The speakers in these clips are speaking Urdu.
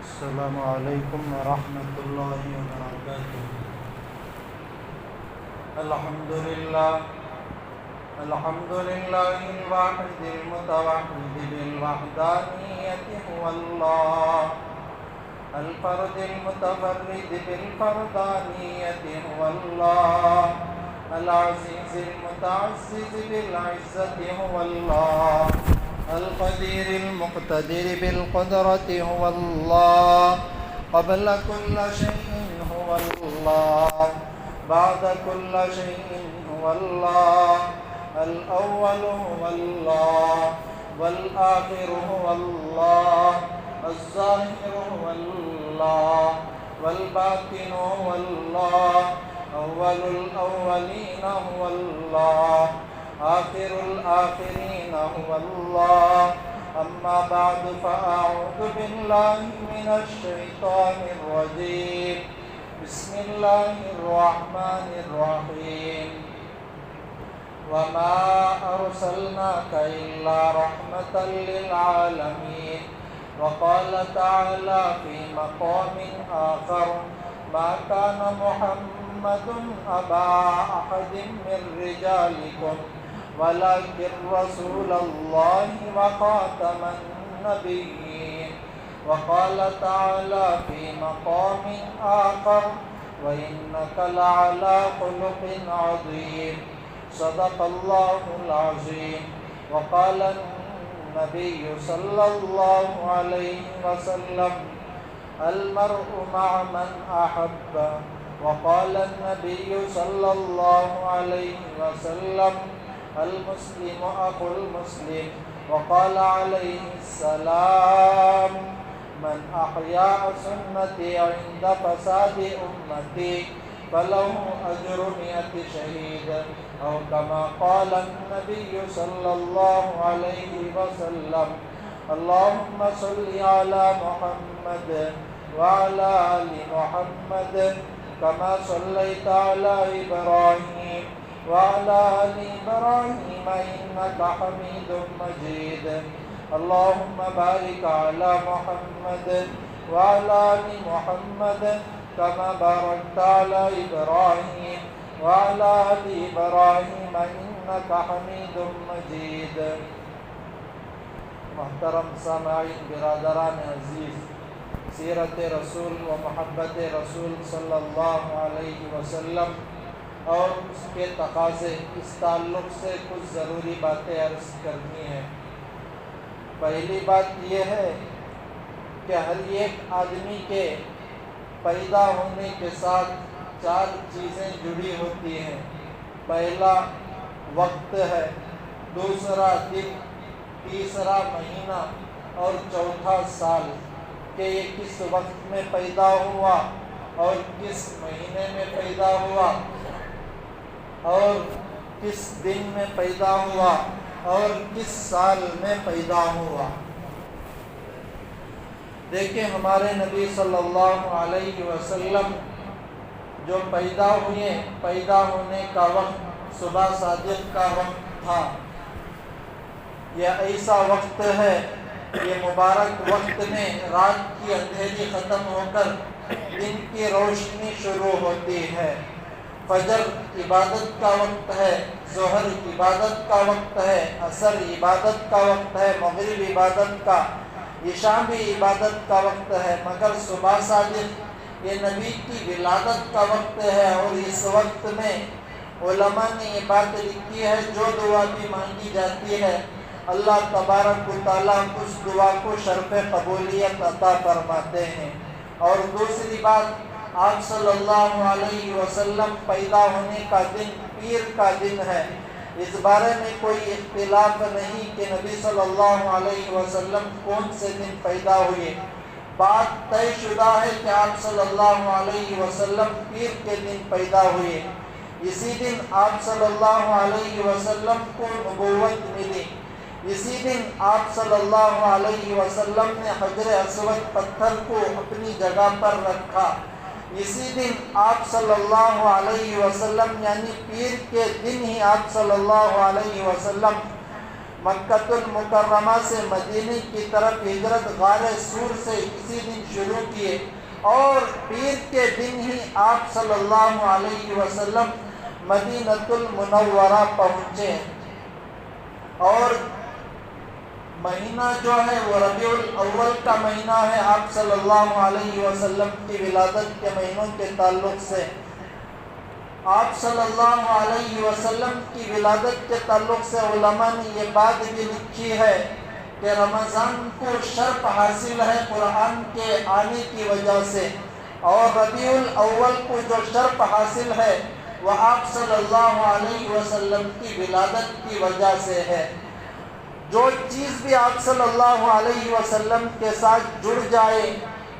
السلام علیکم ورحمۃ اللہ وبرکاتہ۔ الحمدللہ الواحد المتوحد بالوحدانیت هو اللہ، الفرد المتفرد بالفردانیت هو اللہ، العزیز المتعزز بالعزت هو اللہ، القدیر المقتدر بالقدرت هو اللہ، قبل كل شيء هو اللہ، بعد كل شيء هو اللہ، الأول هو اللہ، والآخر هو اللہ، الظاہر هو اللہ، والباطن هو اللہ، أول الأولين هو اللہ، آخر الآخرين هو الله، أما بعد فأعوذ بالله من الشيطان الرجيم، بسم الله الرحمن الرحيم، وما أرسلناك إلا رحمة للعالمين، وقال تعالى في مقام آخر، ما كان محمد أبا أحد من رجالكم ولكن رسول الله وخاتم النبيين، وقال تعالى في مقام آخر، وإنك لعلى خلق عظيم، صدق الله العظيم، وقال النبي صلى الله عليه وسلم المرء مع من أحب، وقال النبي صلى الله عليه وسلم المسلم أخو المسلم، وقال عليه السلام من أحيا سنتي عند فساد أمتي فله أجر 100 شهيد، أو كما قال النبي صلى الله عليه وسلم. اللهم صل على محمد وعلى آل محمد كما صليت على إبراهيم وعلى آل إبراهيم إنك حميد مجيد. اللهم بارك على محمد وعلى آل محمد كما باركت على إبراهيم وعلى آل إبراهيم إنك حميد مجيد. محترم سامعین، برادران عزیز، سیرت رسول و محبت رسول صلی اللہ علیہ وسلم اور اس کے تقاضے، اس تعلق سے کچھ ضروری باتیں عرض کرنی ہیں۔ پہلی بات یہ ہے کہ ہر ایک آدمی کے پیدا ہونے کے ساتھ 4 چیزیں جڑی ہوتی ہیں۔ پہلا وقت ہے، دوسرا دن، تیسرا مہینہ اور چوتھا سال، کہ یہ کس وقت میں پیدا ہوا اور کس مہینے میں پیدا ہوا اور کس دن میں پیدا ہوا اور کس سال میں پیدا ہوا۔ دیکھیں، ہمارے نبی صلی اللہ علیہ وسلم جو پیدا ہوئے، پیدا ہونے کا وقت صبح صادق کا وقت تھا۔ یہ ایسا وقت ہے، یہ مبارک وقت میں رات کی اندھیری ختم ہو کر دن کی روشنی شروع ہوتی ہے۔ فجر عبادت کا وقت ہے، ظہر عبادت کا وقت ہے، عصر عبادت کا وقت ہے، مغرب عبادت کا، عشاء بھی عبادت کا وقت ہے، مگر صبح صادق یہ نبی کی ولادت کا وقت ہے۔ اور اس وقت میں علماء نے یہ بات لکھی ہے، جو دعا بھی مانگی جاتی ہے اللہ تبارک و تعالیٰ اس دعا کو شرف قبولیت عطا فرماتے ہیں۔ اور دوسری بات، آپ صلی اللہ علیہ وسلم پیدا ہونے کا دن پیر کا دن ہے۔ اس بارے میں کوئی اختلاف نہیں کہ نبی صلی اللہ علیہ وسلم کون سے دن پیدا ہوئے۔ بات طے شدہ ہے کہ آپ صلی اللہ علیہ وسلم پیر کے دن پیدا ہوئے۔ اسی دن آپ صلی اللہ علیہ وسلم کو نبوت ملی۔ اسی دن آپ صلی اللہ علیہ وسلم نے حجر اسود پتھر کو اپنی جگہ پر رکھا۔ اسی دن آپ صلی اللہ علیہ وسلم یعنی پیر کے دن ہی آپ صلی اللہ علیہ وسلم مکۃ المکرمہ سے مدینے کی طرف ہجرت غار سور سے اسی دن شروع کیے اور پیر کے دن ہی آپ صلی اللہ علیہ وسلم مدینۃ المنورہ پہنچے، اور مہینہ جو ہے وہ ربیع الاول کا مہینہ ہے آپ صلی اللہ علیہ وسلم کی ولادت کے مہینوں کے تعلق سے۔ آپ صلی اللہ علیہ وسلم کی ولادت کے تعلق سے علماء نے یہ بات بھی لکھی ہے کہ رمضان کو شرف حاصل ہے قرآن کے آنے کی وجہ سے، اور ربیع الاول کو جو شرف حاصل ہے وہ آپ صلی اللہ علیہ وسلم کی ولادت کی وجہ سے ہے۔ جو چیز بھی آپ صلی اللہ علیہ وسلم کے ساتھ جڑ جائے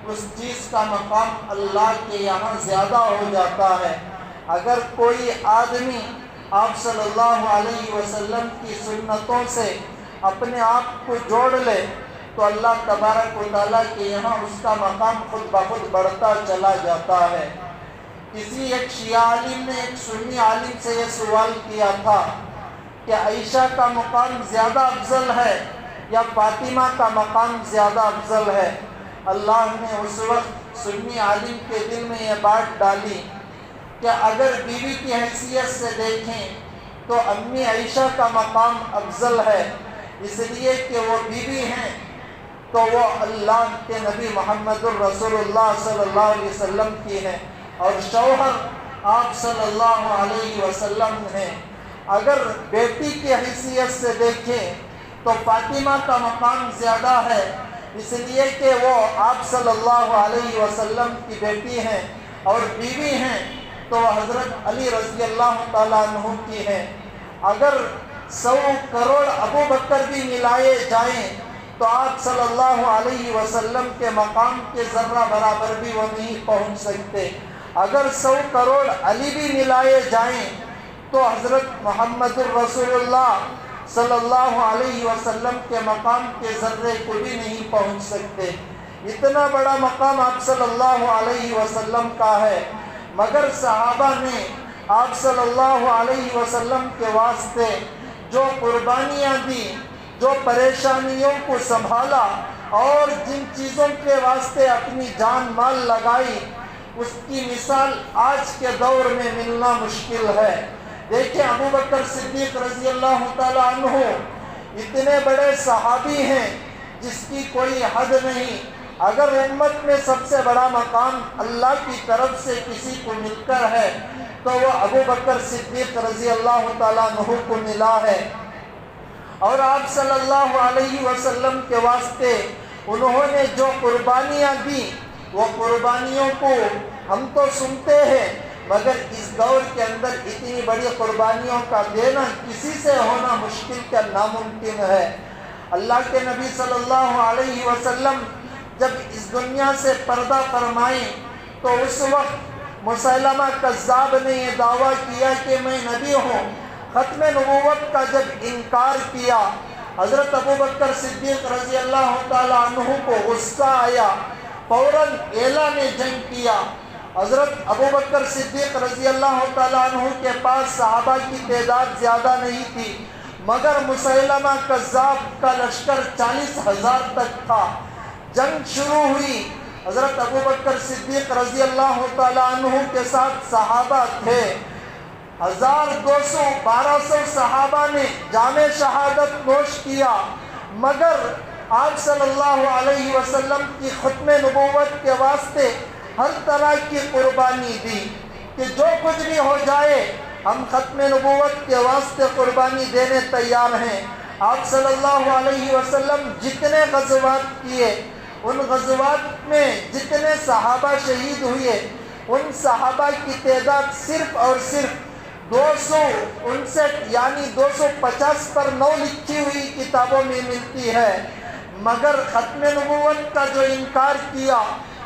اس چیز کا مقام اللہ کے یہاں زیادہ ہو جاتا ہے۔ اگر کوئی آدمی آپ صلی اللہ علیہ وسلم کی سنتوں سے اپنے آپ کو جوڑ لے تو اللہ تبارک و تعالیٰ کے یہاں اس کا مقام خود بخود بڑھتا چلا جاتا ہے۔ کسی ایک شیعہ عالم نے ایک سنی عالم سے یہ سوال کیا تھا کہ عائشہ کا مقام زیادہ افضل ہے یا فاطمہ کا مقام زیادہ افضل ہے؟ اللہ نے اس وقت سنی عالم کے دل میں یہ بات ڈالی کہ اگر بیوی کی حیثیت سے دیکھیں تو امی عائشہ کا مقام افضل ہے، اس لیے کہ وہ بیوی ہیں تو وہ اللہ کے نبی محمد الرسول اللہ صلی اللہ علیہ وسلم کی ہیں، اور شوہر آپ صلی اللہ علیہ وسلم ہیں۔ اگر بیٹی کی حیثیت سے دیکھیں تو فاطمہ کا مقام زیادہ ہے، اس لیے کہ وہ آپ صلی اللہ علیہ وسلم کی بیٹی ہیں، اور بیوی ہیں تو حضرت علی رضی اللہ تعالیٰ عنہ کی ہیں۔ اگر 100 کروڑ ابو بکر بھی ملائے جائیں تو آپ صلی اللہ علیہ وسلم کے مقام کے ذرہ برابر بھی وہ نہیں پہنچ سکتے۔ اگر 100 کروڑ علی بھی ملائے جائیں تو حضرت محمد الرسول اللہ صلی اللہ علیہ وسلم کے مقام کے ذرے کو بھی نہیں پہنچ سکتے۔ اتنا بڑا مقام آپ صلی اللہ علیہ وسلم کا ہے، مگر صحابہ نے آپ صلی اللہ علیہ وسلم کے واسطے جو قربانیاں دی، جو پریشانیوں کو سنبھالا اور جن چیزوں کے واسطے اپنی جان مال لگائی، اس کی مثال آج کے دور میں ملنا مشکل ہے۔ دیکھیں ابو بکر صدیق رضی اللہ تعالیٰ عنہ اتنے بڑے صحابی ہیں جس کی کوئی حد نہیں۔ اگر امت میں سب سے بڑا مقام اللہ کی طرف سے کسی کو مل کر ہے تو وہ ابو بکر صدیق رضی اللہ تعالیٰ عنہ کو ملا ہے، اور آپ صلی اللہ علیہ وسلم کے واسطے انہوں نے جو قربانیاں دی وہ قربانیوں کو ہم تو سنتے ہیں، مگر اس دور کے اندر اتنی بڑی قربانیوں کا دینا کسی سے ہونا مشکل کا ناممکن ہے۔ اللہ کے نبی صلی اللہ علیہ وسلم جب اس دنیا سے پردہ فرمائیں تو اس وقت مسیلمہ کذاب نے یہ دعویٰ کیا کہ میں نبی ہوں۔ ختم نبوت کا جب انکار کیا، حضرت ابو بکر صدیق رضی اللہ تعالیٰ عنہ کو غصہ آیا، فوراً اعلان جنگ کیا۔ حضرت ابو بکر صدیق رضی اللہ تعالیٰ عنہ کے پاس صحابہ کی تعداد زیادہ نہیں تھی، مگر مسیلمہ کذاب کا لشکر 40,000 تک تھا۔ جنگ شروع ہوئی، حضرت ابو بکر صدیق رضی اللہ تعالیٰ عنہ کے ساتھ صحابہ تھے، 1200 صحابہ نے جام شہادت نوش کیا، مگر آپ صلی اللہ علیہ وسلم کی ختم نبوت کے واسطے ہر طرح کی قربانی دی کہ جو کچھ بھی ہو جائے ہم ختم نبوت کے واسطے قربانی دینے تیار ہیں۔ آپ صلی اللہ علیہ وسلم جتنے غزوات کیے، ان غزوات میں جتنے صحابہ شہید ہوئے، ان صحابہ کی تعداد صرف اور صرف 259 یعنی 250 پر 9 لکھی ہوئی کتابوں میں ملتی ہے، مگر ختم نبوت کا جو انکار کیا،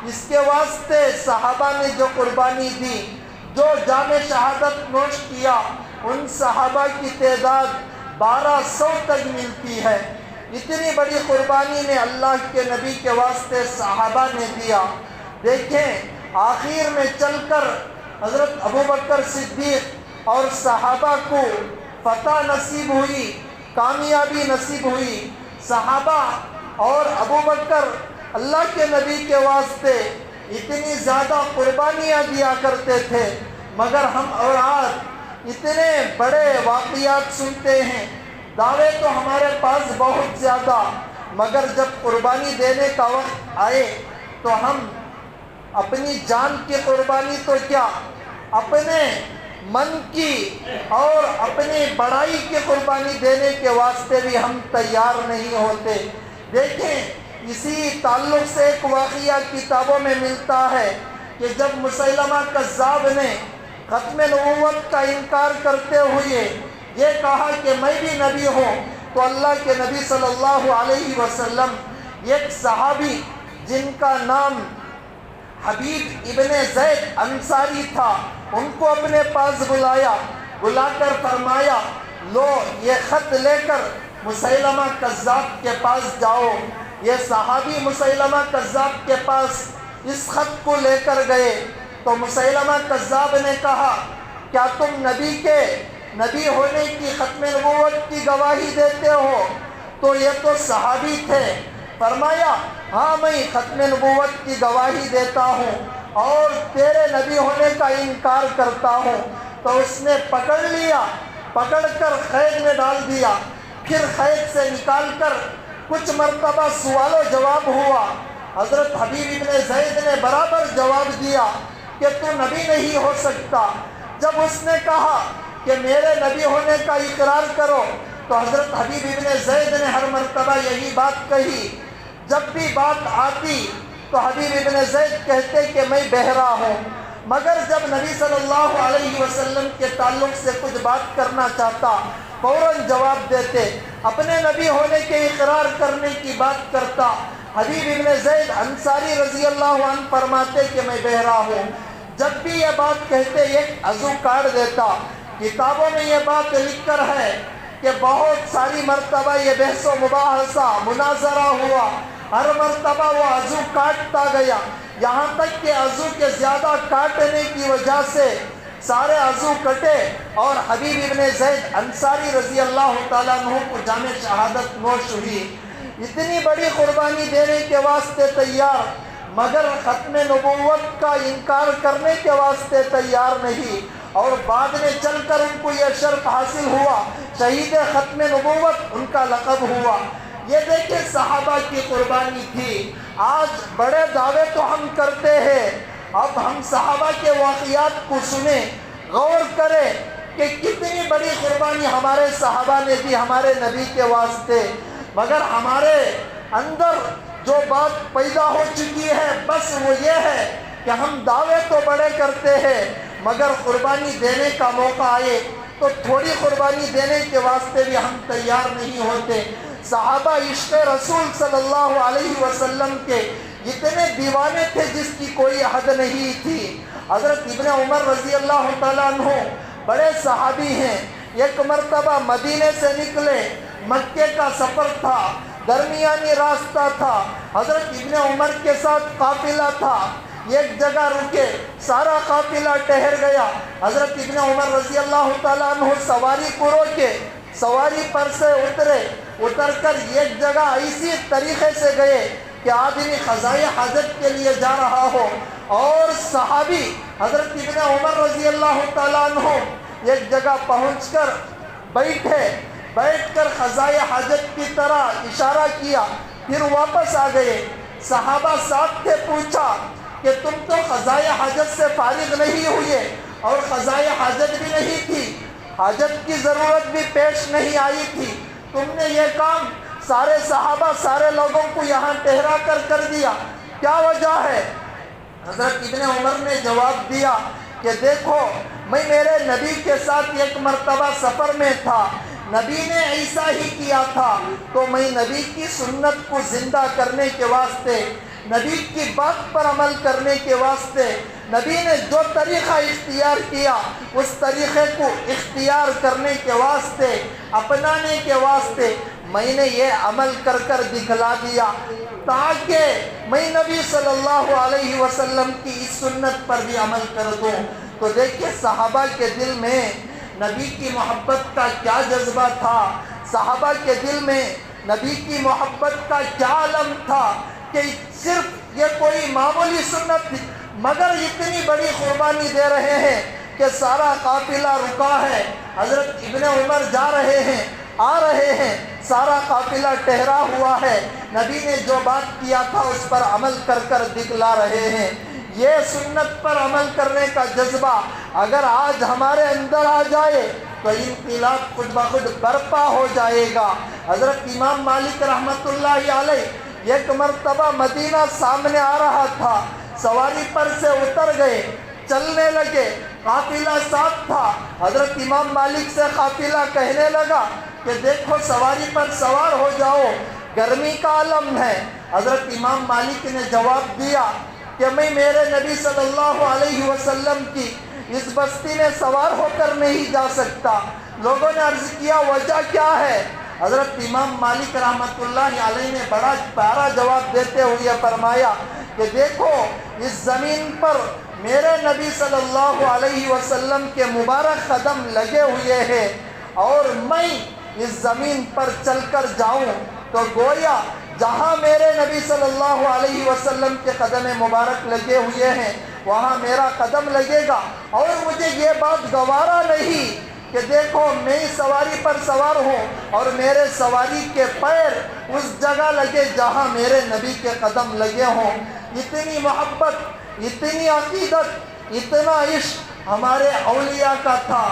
اس کے واسطے صحابہ نے جو قربانی دی، جو جام شہادت نوش کیا، ان صحابہ کی تعداد 1200 تک ملتی ہے۔ اتنی بڑی قربانی نے اللہ کے نبی کے واسطے صحابہ نے دیا۔ دیکھیں آخر میں چل کر حضرت ابو بکر صدیق اور صحابہ کو فتح نصیب ہوئی، کامیابی نصیب ہوئی۔ صحابہ اور ابو بکر اللہ کے نبی کے واسطے اتنی زیادہ قربانیاں دیا کرتے تھے، مگر ہم اور آج اتنے بڑے واقعات سنتے ہیں، دعوے تو ہمارے پاس بہت زیادہ، مگر جب قربانی دینے کا وقت آئے تو ہم اپنی جان کی قربانی تو کیا، اپنے من کی اور اپنی بڑائی کی قربانی دینے کے واسطے بھی ہم تیار نہیں ہوتے۔ دیکھیں، اسی تعلق سے ایک واقعہ کتابوں میں ملتا ہے کہ جب مسیلمہ کذاب نے ختم نبوت کا انکار کرتے ہوئے یہ کہا کہ میں بھی نبی ہوں، تو اللہ کے نبی صلی اللہ علیہ وسلم ایک صحابی جن کا نام حبیب ابن زید انصاری تھا، ان کو اپنے پاس بلا کر فرمایا، لو یہ خط لے کر مسیلمہ کذاب کے پاس جاؤ۔ یہ صحابی مسیلمہ کذاب کے پاس اس خط کو لے کر گئے تو مسیلمہ کذاب نے کہا، کیا تم نبی ہونے کی ختم نبوت کی گواہی دیتے ہو؟ تو یہ تو صحابی تھے، فرمایا، ہاں میں ختم نبوت کی گواہی دیتا ہوں اور تیرے نبی ہونے کا انکار کرتا ہوں۔ تو اس نے پکڑ کر قید میں ڈال دیا، پھر قید سے نکال کر کچھ مرتبہ سوال و جواب ہوا۔ حضرت حبیب ابن زید نے برابر جواب دیا کہ تو نبی نہیں ہو سکتا۔ جب اس نے کہا کہ میرے نبی ہونے کا اقرار کرو، تو حضرت حبیب ابن زید نے ہر مرتبہ یہی بات کہی۔ جب بھی بات آتی تو حبیب ابن زید کہتے کہ میں بہرا ہوں، مگر جب نبی صلی اللہ علیہ وسلم کے تعلق سے کچھ بات کرنا چاہتا فوراً جواب دیتے، اپنے نبی ہونے کے اقرار کرنے کی بات کرتا۔ حبیب ابن زید انصاری رضی اللہ عنہ فرماتے کہ میں بہرا ہوں۔ جب بھی یہ بات کہتے ایک عضو کاٹ دیتا۔ کتابوں میں یہ بات لکھ کر ہے کہ بہت ساری مرتبہ یہ بحث و مباحثہ مناظرہ ہوا، ہر مرتبہ وہ عضو کاٹتا گیا، یہاں تک کہ عضو کے زیادہ کاٹنے کی وجہ سے سارے عضو کٹے اور حبیب ابن زید انصاری رضی اللہ تعالیٰ عنہ کو جام شہادت نوش ہوئی۔ اتنی بڑی قربانی دینے کے واسطے تیار، مگر ختم نبوت کا انکار کرنے کے واسطے تیار نہیں، اور بعد میں چل کر ان کو یہ شرف حاصل ہوا، شہید ختم نبوت ان کا لقب ہوا۔ یہ دیکھیں صحابہ کی قربانی تھی۔ آج بڑے دعوے تو ہم کرتے ہیں، اب ہم صحابہ کے واقعات کو سنیں، غور کریں کہ کتنی بڑی قربانی ہمارے صحابہ نے دی ہمارے نبی کے واسطے، مگر ہمارے اندر جو بات پیدا ہو چکی ہے بس وہ یہ ہے کہ ہم دعوے تو بڑے کرتے ہیں، مگر قربانی دینے کا موقع آئے تو تھوڑی قربانی دینے کے واسطے بھی ہم تیار نہیں ہوتے۔ صحابہ عشق رسول صلی اللہ علیہ وسلم کے اتنے دیوانے تھے جس کی کوئی حد نہیں تھی۔ حضرت ابن عمر رضی اللہ تعالیٰ عنہ بڑے صحابی ہیں، ایک مرتبہ مدینے سے نکلے، مکے کا سفر تھا، درمیانی راستہ تھا، حضرت ابن عمر کے ساتھ قافلہ تھا، ایک جگہ رکے، سارا قافلہ ٹھہر گیا، حضرت ابن عمر رضی اللہ تعالیٰ عنہ سواری کو روکے، سواری پر سے اتر کر ایک جگہ ایسی طریقے سے گئے کہ آدمی قضائے حاجت کے لیے جا رہا ہو، اور صحابی حضرت ابن عمر رضی اللہ تعالیٰ عنہ ایک جگہ پہنچ کر بیٹھ کر قضائے حاجت کی طرح اشارہ کیا، پھر واپس آ گئے۔ صحابہ ساتھ تھے، پوچھا کہ تم تو قضائے حاجت سے فارغ نہیں ہوئے اور قضائے حاجت بھی نہیں تھی، حاجت کی ضرورت بھی پیش نہیں آئی تھی، تم نے یہ کام سارے صحابہ سارے لوگوں کو یہاں ٹھہرا کر دیا، کیا وجہ ہے؟ حضرت ابن عمر نے جواب دیا کہ دیکھو، میں میرے نبی کے ساتھ ایک مرتبہ سفر میں تھا، نبی نے ایسا ہی کیا تھا، تو میں نبی کی سنت کو زندہ کرنے کے واسطے، نبی کی بات پر عمل کرنے کے واسطے، نبی نے جو طریقہ اختیار کیا اس طریقے کو اختیار کرنے کے واسطے، اپنانے کے واسطے میں نے یہ عمل کر دکھلا دیا، تاکہ میں نبی صلی اللہ علیہ وسلم کی اس سنت پر بھی عمل کر دوں۔ تو دیکھیں صحابہ کے دل میں نبی کی محبت کا کیا جذبہ تھا، صحابہ کے دل میں نبی کی محبت کا کیا علم تھا کہ صرف یہ کوئی معمولی سنت تھی، مگر اتنی بڑی قربانی دے رہے ہیں کہ سارا قافلہ رکا ہے، حضرت ابن عمر جا رہے ہیں، آ رہے ہیں، سارا قافلہ ٹھہرا ہوا ہے، نبی نے جو بات کیا تھا اس پر عمل کر کر دکھلا رہے ہیں۔ یہ سنت پر عمل کرنے کا جذبہ اگر آج ہمارے اندر آ جائے تو انقلاب خود بخود برپا ہو جائے گا۔ حضرت امام مالک رحمۃ اللہ علیہ ایک مرتبہ مدینہ سامنے آ رہا تھا، سواری پر سے اتر گئے، چلنے لگے، قافلہ ساتھ تھا۔ حضرت امام مالک سے قافلہ کہنے لگا کہ دیکھو سواری پر سوار ہو جاؤ، گرمی کا عالم ہے۔ حضرت امام مالک نے جواب دیا کہ میں میرے نبی صلی اللہ علیہ وسلم کی اس بستی میں سوار ہو کر نہیں جا سکتا۔ لوگوں نے عرض کیا وجہ کیا ہے؟ حضرت امام مالک رحمۃ اللہ علیہ نے بڑا پیارا جواب دیتے ہوئے فرمایا کہ دیکھو اس زمین پر میرے نبی صلی اللہ علیہ وسلم کے مبارک قدم لگے ہوئے ہیں، اور میں اس زمین پر چل کر جاؤں تو گویا جہاں میرے نبی صلی اللہ علیہ وسلم کے قدم مبارک لگے ہوئے ہیں وہاں میرا قدم لگے گا، اور مجھے یہ بات گوارا نہیں کہ دیکھو میں سواری پر سوار ہوں اور میرے سواری کے پیر اس جگہ لگے جہاں میرے نبی کے قدم لگے ہوں۔ اتنی محبت، اتنی عقیدت، اتنا عشق ہمارے اولیاء کا تھا،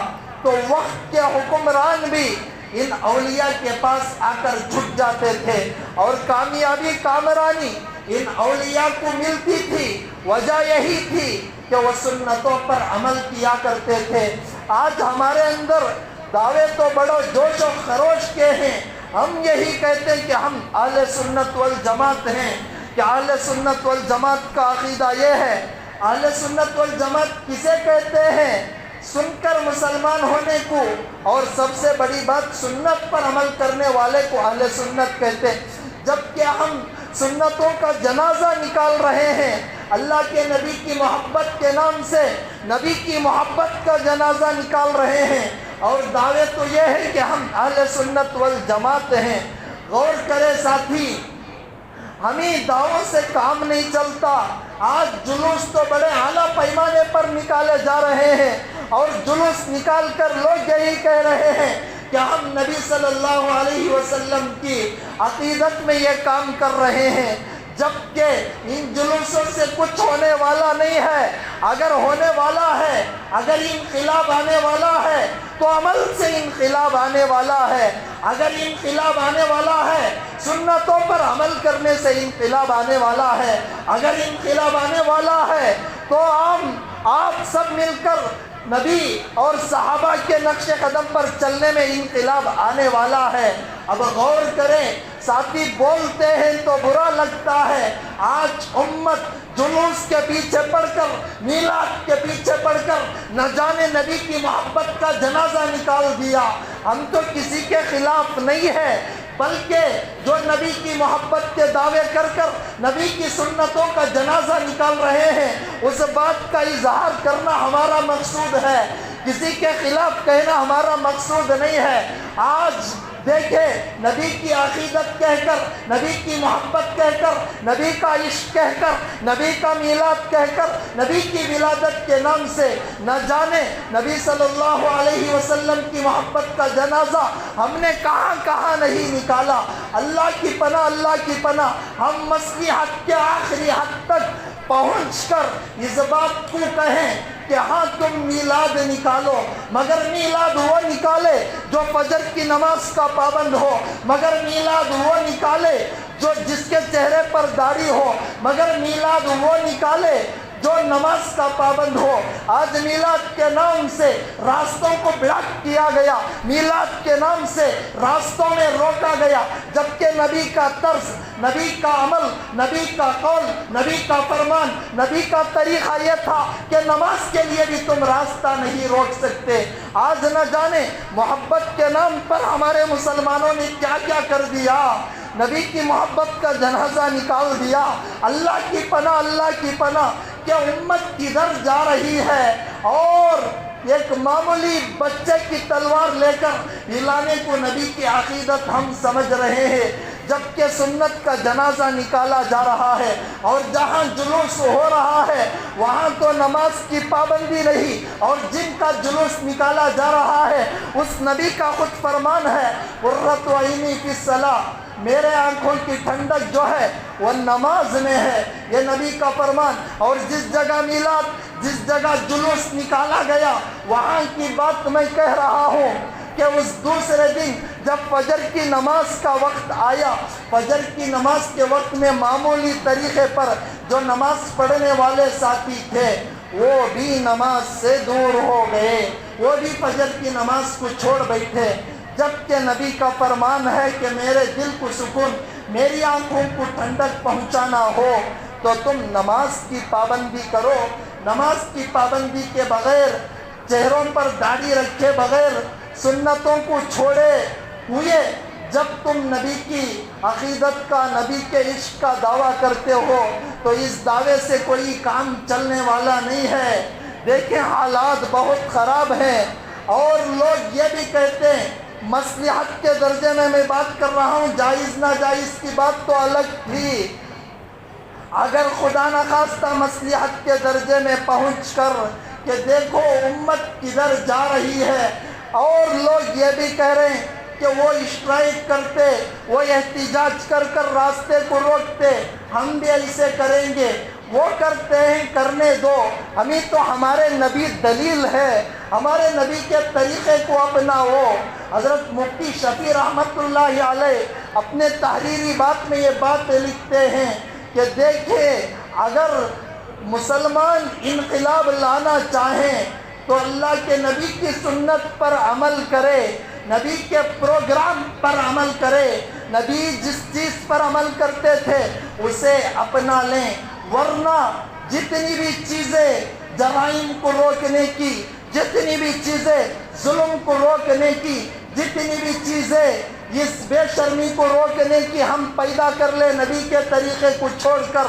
تو وقت کے حکمران بھی ان اولیاء کے پاس آ کر جھک جاتے تھے، اور کامیابی کامرانی ان اولیاء کو ملتی تھی۔ وجہ یہی تھی کہ وہ سنتوں پر عمل کیا کرتے تھے۔ آج ہمارے اندر دعوے تو بڑو جوش و خروش کے ہیں، ہم یہی کہتے ہیں کہ ہم اہل سنت والجماعت ہیں، کہ اہل سنت والجماعت کا عقیدہ یہ ہے۔ اہل سنت والجماعت کسے کہتے ہیں؟ سن کر مسلمان ہونے کو، اور سب سے بڑی بات سنت پر عمل کرنے والے کو اہل سنت کہتے ہیں۔ جبکہ ہم سنتوں کا جنازہ نکال رہے ہیں، اللہ کے نبی کی محبت کے نام سے نبی کی محبت کا جنازہ نکال رہے ہیں، اور دعوے تو یہ ہے کہ ہم اہل سنت والجماعت ہیں۔ غور کرے ساتھی، ہمیں دعووں سے کام نہیں چلتا۔ آج جلوس تو بڑے اعلیٰ پیمانے پر نکالے جا رہے ہیں، اور جلوس نکال کر لوگ یہی کہہ رہے ہیں کہ ہم نبی صلی اللہ علیہ وسلم کی عقیدت میں یہ کام کر رہے ہیں، جبکہ ان جلوسوں سے کچھ ہونے والا نہیں ہے۔ اگر ہونے والا ہے، اگر انقلاب آنے والا ہے تو عمل سے انقلاب آنے والا ہے۔ اگر انقلاب آنے والا ہے سنتوں پر عمل کرنے سے انقلاب آنے والا ہے۔ اگر انقلاب آنے والا ہے تو آپ سب مل کر نبی اور صحابہ کے نقش قدم پر چلنے میں انقلاب آنے والا ہے۔ اب غور کریں ساتھی، بولتے ہیں تو برا لگتا ہے، آج امت جلوس کے پیچھے پڑھ کر، میلاد کے پیچھے پڑھ کر نہ جانے نبی کی محبت کا جنازہ نکال دیا۔ ہم تو کسی کے خلاف نہیں ہے، بلکہ جو نبی کی محبت کے دعوے کر کر نبی کی سنتوں کا جنازہ نکال رہے ہیں اس بات کا اظہار کرنا ہمارا مقصود ہے، کسی کے خلاف کہنا ہمارا مقصود نہیں ہے۔ آج دیکھیں نبی کی عقیدت کہہ کر، نبی کی محبت کہہ کر، نبی کا عشق کہہ کر، نبی کا میلاد کہہ کر، نبی کی ولادت کے نام سے نہ جانے نبی صلی اللہ علیہ وسلم کی محبت کا جنازہ ہم نے کہاں کہاں نہیں نکالا۔ اللہ کی پناہ، اللہ کی پناہ، ہم مصلحت کے آخری حد تک پہنچ کر اس بات کو کہیں کہ ہاں تم میلاد نکالو، مگر میلاد وہ نکالے جو فجر کی نماز کا پابند ہو، مگر میلاد وہ نکالے جو جس کے چہرے پر داڑھی ہو، مگر میلاد وہ نکالے جو نماز کا پابند ہو۔ آج میلاد کے نام سے راستوں کو بلاک کیا گیا، میلاد کے نام سے راستوں میں روکا گیا، جبکہ نبی کا طرز، نبی کا عمل، نبی کا قول، نبی کا فرمان، نبی کا طریقہ یہ تھا کہ نماز کے لیے بھی تم راستہ نہیں روک سکتے۔ آج نہ جانے محبت کے نام پر ہمارے مسلمانوں نے کیا کیا کر دیا، نبی کی محبت کا جنازہ نکال دیا۔ اللہ کی پناہ، اللہ کی پناہ کہ امت کدھر جا رہی ہے، اور ایک معمولی بچے کی تلوار لے کر ہلانے کو نبی کی عقیدت ہم سمجھ رہے ہیں، جبکہ سنت کا جنازہ نکالا جا رہا ہے اور جہاں جلوس ہو رہا ہے وہاں تو نماز کی پابندی نہیں، اور جن کا جلوس نکالا جا رہا ہے اس نبی کا خود فرمان ہے قرۃ عینی فی الصلاۃ، میرے آنکھوں کی ٹھنڈک جو ہے وہ نماز میں ہے، یہ نبی کا فرمان۔ اور جس جگہ میلاد، جس جگہ جلوس نکالا گیا وہاں کی بات میں کہہ رہا ہوں کہ اس دوسرے دن جب فجر کی نماز کا وقت آیا، فجر کی نماز کے وقت میں معمولی طریقے پر جو نماز پڑھنے والے ساتھی تھے وہ بھی نماز سے دور ہو گئے، وہ بھی فجر کی نماز کو چھوڑ بیٹھے، جبکہ نبی کا فرمان ہے کہ میرے دل کو سکون، میری آنکھوں کو ٹھنڈک پہنچانا ہو تو تم نماز کی پابندی کرو۔ نماز کی پابندی کے بغیر، چہروں پر داڑھی رکھے بغیر، سنتوں کو چھوڑے ہوئے جب تم نبی کی عقیدت کا، نبی کے عشق کا دعویٰ کرتے ہو تو اس دعوے سے کوئی کام چلنے والا نہیں ہے۔ دیکھیں حالات بہت خراب ہیں، اور لوگ یہ بھی کہتے ہیں، مصلحت کے درجے میں بات کر رہا ہوں، جائز ناجائز کی بات تو الگ تھی، اگر خدا نخواستہ مصلحت کے درجے میں پہنچ کر کہ دیکھو امت کدھر جا رہی ہے، اور لوگ یہ بھی کہہ رہے ہیں کہ وہ اسٹرائک کرتے، وہ احتجاج کر کر راستے کو روکتے، ہم بھی ایسے کریں گے، وہ کرتے ہیں کرنے دو، ہمیں تو ہمارے نبی دلیل ہے، ہمارے نبی کے طریقے کو اپناؤ۔ حضرت مفتی شفیع رحمت اللہ علیہ اپنے تحریری بات میں یہ بات لکھتے ہیں کہ دیکھیں اگر مسلمان انقلاب لانا چاہیں تو اللہ کے نبی کی سنت پر عمل کرے، نبی کے پروگرام پر عمل کرے، نبی جس چیز پر عمل کرتے تھے اسے اپنا لیں، ورنہ جتنی بھی چیزیں جرائم کو روکنے کی، جتنی بھی چیزیں ظلم کو روکنے کی، جتنی بھی چیزیں اس بے شرمی کو روکنے کی ہم پیدا کر لیں، نبی کے طریقے کو چھوڑ کر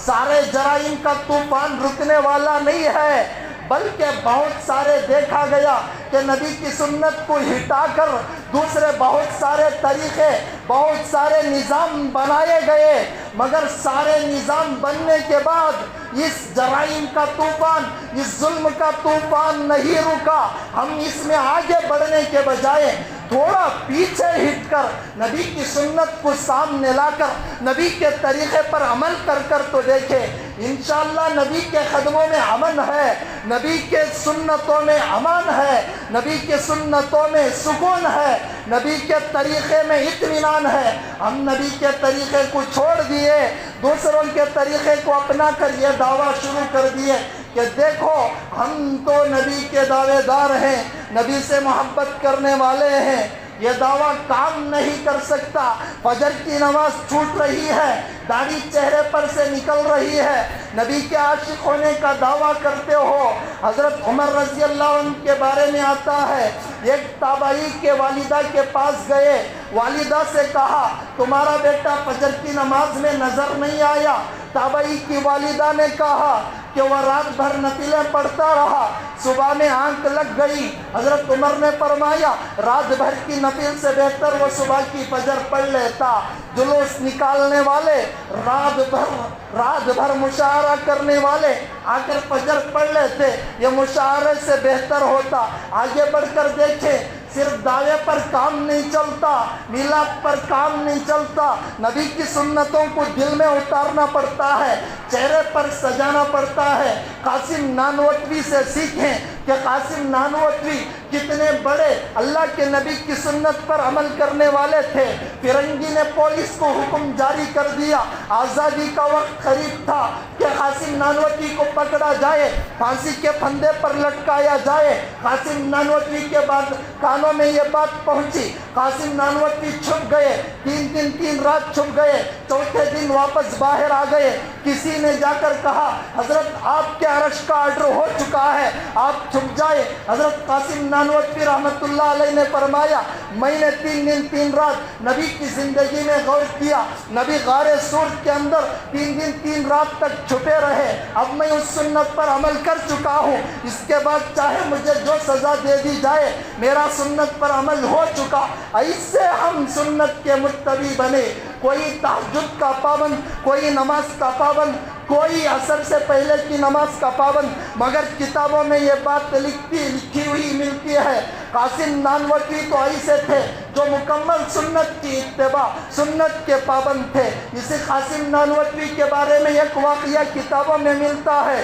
سارے جرائم کا طوفان رکنے والا نہیں ہے، بلکہ بہت سارے دیکھا گیا کہ نبی کی سنت کو ہٹا کر دوسرے بہت سارے طریقے، بہت سارے نظام بنائے گئے، مگر سارے نظام بننے کے بعد اس جرائم کا طوفان، اس ظلم کا طوفان نہیں رکا۔ ہم اس میں آگے بڑھنے کے بجائے تھوڑا پیچھے ہٹ کر نبی کی سنت کو سامنے لا کر نبی کے طریقے پر عمل کر کر تو دیکھیں، انشاءاللہ نبی کے قدموں میں امن ہے، نبی کے سنتوں میں امان ہے، نبی کے سنتوں میں سکون ہے، نبی کے طریقے میں اطمینان ہے۔ ہم نبی کے طریقے کو چھوڑ دیے، دوسروں کے طریقے کو اپنا کر یہ دعویٰ شروع کر دیے کہ دیکھو ہم تو نبی کے دعوے دار ہیں، نبی سے محبت کرنے والے ہیں، یہ دعویٰ کام نہیں کر سکتا۔ فجر کی نماز چھوٹ رہی ہے، داڑھی چہرے پر سے نکل رہی ہے، نبی کے عاشق ہونے کا دعویٰ کرتے ہو۔ حضرت عمر رضی اللہ عنہ کے بارے میں آتا ہے، ایک تابعی کے والدہ کے پاس گئے، والدہ سے کہا تمہارا بیٹا فجر کی نماز میں نظر نہیں آیا۔ تابعی کی والدہ نے کہا کہ وہ رات بھر نفلیں پڑھتا رہا، صبح میں آنکھ لگ گئی۔ حضرت عمر نے فرمایا رات بھر کی نفل سے بہتر وہ صبح کی فجر پڑھ لیتا۔ جلوس نکالنے والے، رات بھر مشاعرہ کرنے والے آ کر فجر پڑھ لیتے، یہ مشاعرے سے بہتر ہوتا۔ آگے بڑھ کر دیکھیں، صرف دعوے پر کام نہیں چلتا، میلاد پر کام نہیں چلتا، نبی کی سنتوں کو دل میں اتارنا پڑتا ہے، چہرے پر سجانا پڑتا ہے۔ قاسم نانوتوی سے سیکھیں کہ قاسم نانوتوی کتنے بڑے اللہ کے نبی کی سنت پر عمل کرنے والے تھے۔ فرنگی نے پولیس کو حکم جاری کر دیا، آزادی کا وقت قریب تھا کہ قاسم نانوتوی کو پکڑا جائے، پھانسی کے پھندے پر لٹکایا جائے۔ قاسم نانوتوی کے بعد کانوں میں یہ بات پہنچی، قاسم نانوتوی چھپ گئے، تین رات چھپ گئے، چوتھے دن واپس باہر آ گئے۔ کسی نے جا کر کہا حضرت آپ کے عرش کا آرڈر ہو چکا ہے، آپ چھپ جائے۔ حضرت قاسم نانوتوی رحمۃ اللہ علیہ نے فرمایا میں نے 3 دن 3 رات نبی کی زندگی میں غور کیا، نبی غار سور کے اندر 3 دن 3 رات تک چھپے رہے، اب میں اس سنت پر عمل کر چکا ہوں، اس کے بعد چاہے مجھے جو سزا دے دی جائے میرا سنت پر عمل ہو چکا۔ ایسے ہم سنت کے متبع بنے، کوئی تہجد کا پابند، کوئی نماز کا پابند، کوئی عصر سے پہلے کی نماز کا پابند، مگر کتابوں میں یہ بات لکھی ہوئی ملتی ہے۔ قاسم نانوتوی تو ایسے تھے جو مکمل سنت کی اتباع، سنت کے پابند تھے۔ اسی قاسم نانوتوی کے بارے میں ایک واقعہ کتابوں میں ملتا ہے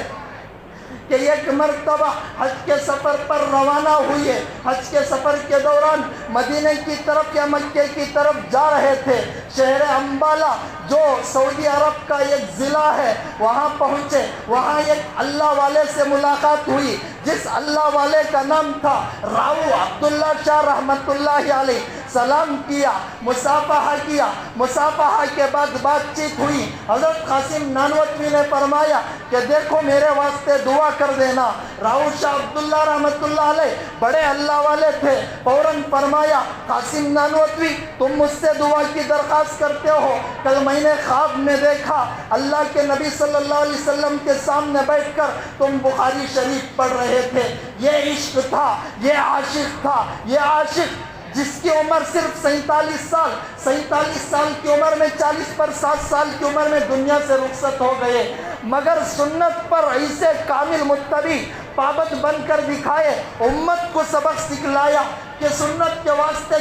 کہ ایک مرتبہ حج کے سفر پر روانہ ہوئے، حج کے سفر کے دوران مدینہ کی طرف یا مکے کی طرف جا رہے تھے، شہر امبالہ جو سعودی عرب کا ایک ضلع ہے وہاں پہنچے، وہاں ایک اللہ والے سے ملاقات ہوئی جس اللہ والے کا نام تھا راؤ عبداللہ شاہ رحمۃ اللہ علیہ۔ سلام کیا، مصافحہ کیا، مصافحہ کے بعد بات چیت ہوئی۔ حضرت قاسم نانوتوی نے فرمایا کہ دیکھو میرے واسطے دعا کر دینا۔ راؤ شاہ عبداللہ رحمۃ اللہ علیہ بڑے اللہ والے تھے، فوراً فرمایا قاسم نانوتوی تم مجھ سے دعا کی درخواست کرتے ہو، کل میں نے خواب میں دیکھا اللہ کے نبی صلی اللہ علیہ وسلم کے سامنے بیٹھ کر تم بخاری شریف پڑھ رہے تھے۔ یہ عشق تھا، یہ عاشق تھا، یہ عاشق جس کی عمر صرف 47 سال کی عمر میں 40 پر 7 سال کی عمر میں دنیا سے رخصت ہو گئے، مگر سنت پر ایسے کامل متبع پابند بن کر دکھائے، امت کو سبق سکھلایا کہ سنت کے واسطے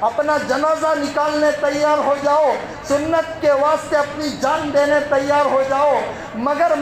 اپنا جنازہ نکالنے تیار ہو جاؤ، سنت کے واسطے اپنی جان دینے تیار ہو جاؤ، مگر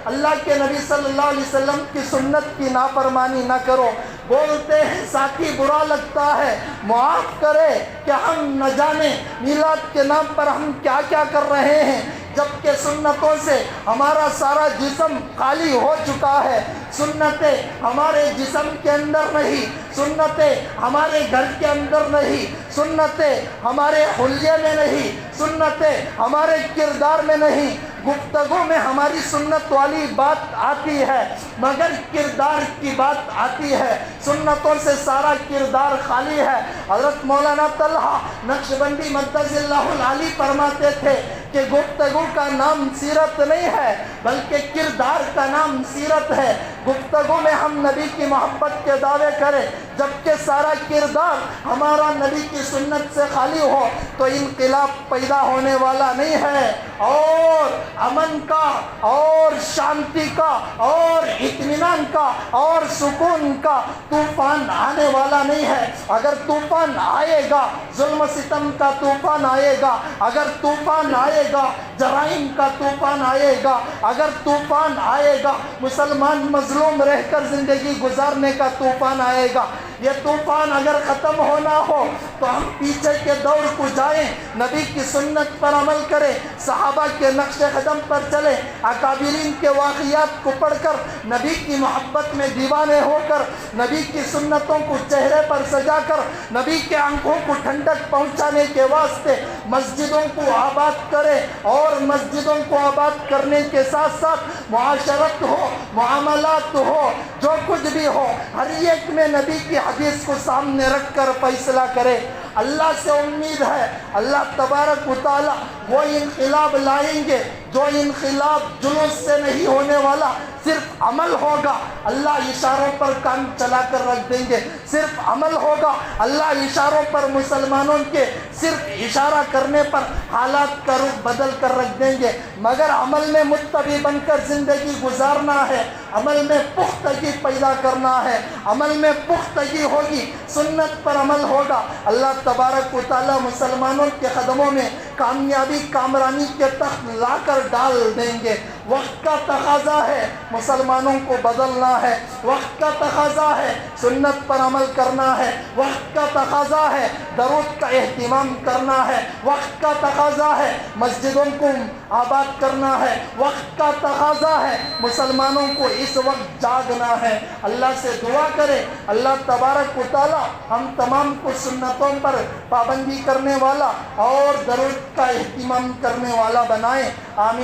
اللہ کے نبی صلی اللہ علیہ وسلم کی سنت کی نافرمانی نہ کرو۔ بولتے ہیں ساتھی برا لگتا ہے، معاف کرے کہ ہم نہ جانے میلاد کے نام پر ہم کیا کیا کر رہے ہیں، جبکہ سنتوں سے ہمارا سارا جسم خالی ہو چکا ہے۔ سنتیں ہمارے جسم کے اندر نہیں، سنتیں ہمارے گھر کے اندر نہیں، سنتیں ہمارے حلیے میں نہیں، سنتیں ہمارے کردار میں نہیں۔ گفتگو میں ہماری سنت والی بات آتی ہے مگر کردار کی بات آتی ہے، سنتوں سے سارا کردار خالی ہے۔ حضرت مولانا طلحہ نقشبندی مدث اللہ العالی فرماتے تھے کہ گفتگو کا نام سیرت نہیں ہے بلکہ کردار کا نام سیرت ہے۔ گفتگو میں ہم نبی کی محبت کے دعوے کریں جبکہ سارا کردار ہمارا نبی کی سنت سے خالی ہو تو انقلاب پیدا ہونے والا نہیں ہے، اور امن کا اور شانتی کا اور اطمینان کا اور سکون کا طوفان آنے والا نہیں ہے۔ اگر طوفان آئے گا ظلم و ستم کا طوفان آئے گا، اگر طوفان آئے گا جرائم کا طوفان آئے گا، اگر طوفان آئے گا مسلمان مظلوم رہ کر زندگی گزارنے کا طوفان آئے گا۔ یہ طوفان اگر ختم ہونا ہو تو ہم پیچھے کے دور کو جائیں، نبی کی سنت پر عمل کریں، صحابہ کے نقش قدم پر چلیں، اکابرین کے واقعات کو پڑھ کر نبی کی محبت میں دیوانے ہو کر، نبی کی سنتوں کو چہرے پر سجا کر، نبی کے آنکھوں کو ٹھنڈک پہنچانے کے واسطے مسجدوں کو آباد کریں، اور مسجدوں کو آباد کرنے کے ساتھ ساتھ معاشرت ہو، معاملات ہو، جو کچھ بھی ہو ہر ایک میں نبی کی حدیث کو سامنے رکھ کر فیصلہ کرے۔ اللہ سے امید ہے اللہ تبارک و تعالی وہ انقلاب لائیں گے جو انقلاب جلوس سے نہیں ہونے والا، صرف عمل ہوگا اللہ اشاروں پر کام چلا کر رکھ دیں گے، صرف عمل ہوگا اللہ اشاروں پر مسلمانوں کے صرف اشارہ کرنے پر حالات کا رخ بدل کر رکھ دیں گے، مگر عمل میں متبع بن کر زندگی گزارنا ہے، عمل میں پختگی پیدا کرنا ہے، عمل میں پختگی ہوگی، سنت پر عمل ہوگا، اللہ تبارک و تعالی مسلمانوں کے قدموں میں کامیابی کامرانی کے تخت لا کر ڈال دیں گے۔ وقت کا تقاضا ہے مسلمانوں کو بدلنا ہے، وقت کا تقاضا ہے سنت پر عمل کرنا ہے، وقت کا تقاضا ہے درود کا اہتمام کرنا ہے، وقت کا تقاضا ہے مسجدوں کو آباد کرنا ہے، وقت کا تقاضا ہے مسلمانوں کو اس وقت جاگنا ہے۔ اللہ سے دعا کرے اللہ تبارک و تعالی ہم تمام کو سنتوں پر پابندی کرنے والا اور درود کا اہتمام کرنے والا بنائے، آمین۔